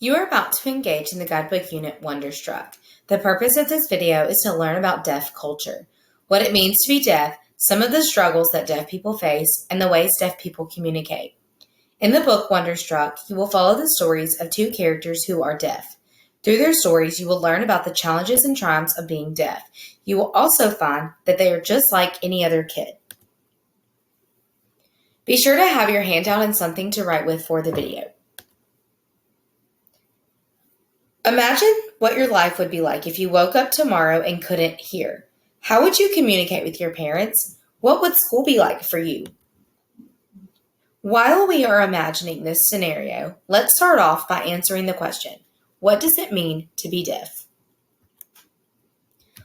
You are about to engage in the guidebook unit Wonderstruck. The purpose of this video is to learn about deaf culture, what it means to be deaf, some of the struggles that deaf people face, and the ways deaf people communicate. In the book Wonderstruck, you will follow the stories of two characters who are deaf. Through their stories, you will learn about the challenges and triumphs of being deaf. You will also find that they are just like any other kid. Be sure to have your handout and something to write with for the video. Imagine what your life would be like if you woke up tomorrow and couldn't hear. How would you communicate with your parents? What would school be like for you? While we are imagining this scenario, let's start off by answering the question, what does it mean to be deaf?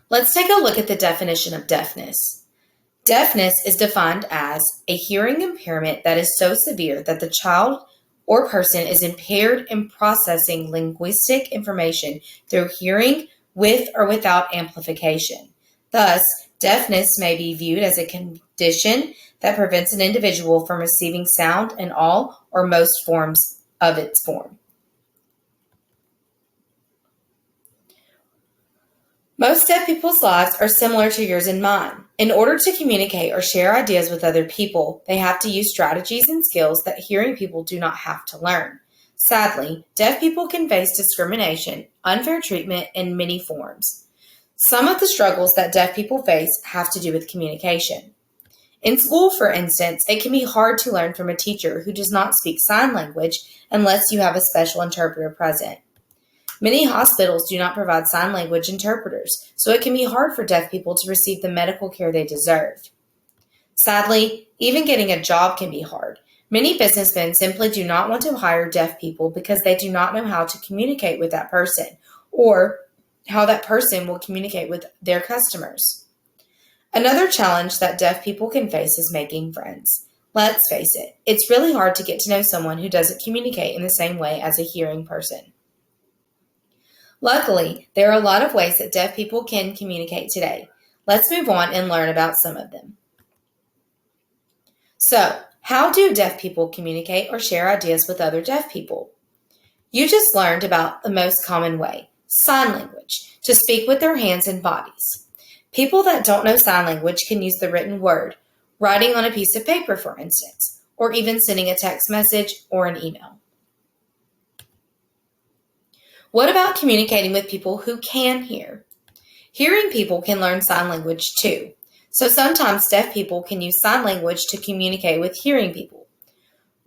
Let's take a look at the definition of deafness. Deafness is defined as a hearing impairment that is so severe that the child or person is impaired in processing linguistic information through hearing with or without amplification. Thus, deafness may be viewed as a condition that prevents an individual from receiving sound in all or most forms of its form. Most deaf people's lives are similar to yours and mine. In order to communicate or share ideas with other people, they have to use strategies and skills that hearing people do not have to learn. Sadly, deaf people can face discrimination, unfair treatment in many forms. Some of the struggles that deaf people face have to do with communication. In school, for instance, it can be hard to learn from a teacher who does not speak sign language unless you have a special interpreter present. Many hospitals do not provide sign language interpreters, so it can be hard for deaf people to receive the medical care they deserve. Sadly, even getting a job can be hard. Many businessmen simply do not want to hire deaf people because they do not know how to communicate with that person or how that person will communicate with their customers. Another challenge that deaf people can face is making friends. Let's face it, it's really hard to get to know someone who doesn't communicate in the same way as a hearing person. Luckily, there are a lot of ways that deaf people can communicate today. Let's move on and learn about some of them. So, how do deaf people communicate or share ideas with other deaf people? You just learned about the most common way, sign language, to speak with their hands and bodies. People that don't know sign language can use the written word, writing on a piece of paper, for instance, or even sending a text message or an email. What about communicating with people who can hear? Hearing people can learn sign language too. So sometimes deaf people can use sign language to communicate with hearing people.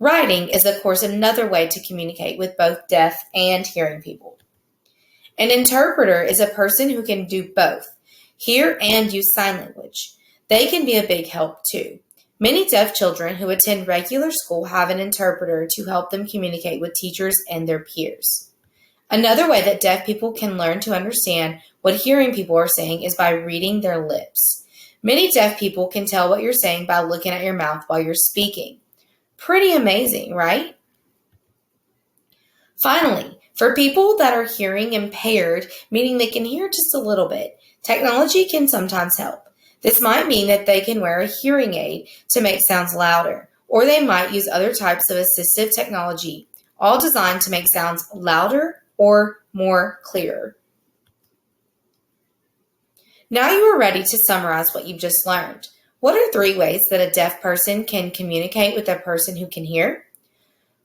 Writing is, of course, another way to communicate with both deaf and hearing people. An interpreter is a person who can do both, hear and use sign language. They can be a big help too. Many deaf children who attend regular school have an interpreter to help them communicate with teachers and their peers. Another way that deaf people can learn to understand what hearing people are saying is by reading their lips. Many deaf people can tell what you're saying by looking at your mouth while you're speaking. Pretty amazing, right? Finally, for people that are hearing impaired, meaning they can hear just a little bit, technology can sometimes help. This might mean that they can wear a hearing aid to make sounds louder, or they might use other types of assistive technology, all designed to make sounds louder or more clear. Now you are ready to summarize what you've just learned. What are 3 ways that a deaf person can communicate with a person who can hear?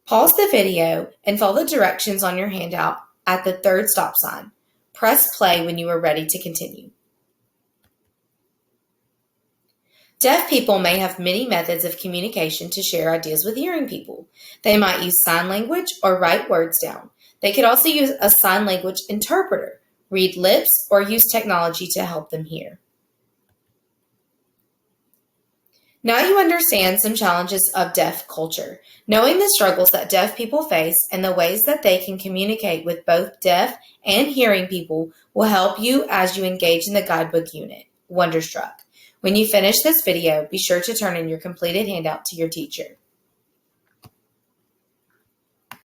Pause the video and follow the directions on your handout at the 3rd stop sign. Press play when you are ready to continue. Deaf people may have many methods of communication to share ideas with hearing people. They might use sign language or write words down. They could also use a sign language interpreter, read lips, or use technology to help them hear. Now you understand some challenges of deaf culture. Knowing the struggles that deaf people face and the ways that they can communicate with both deaf and hearing people will help you as you engage in the guidebook unit, Wonderstruck. When you finish this video, be sure to turn in your completed handout to your teacher.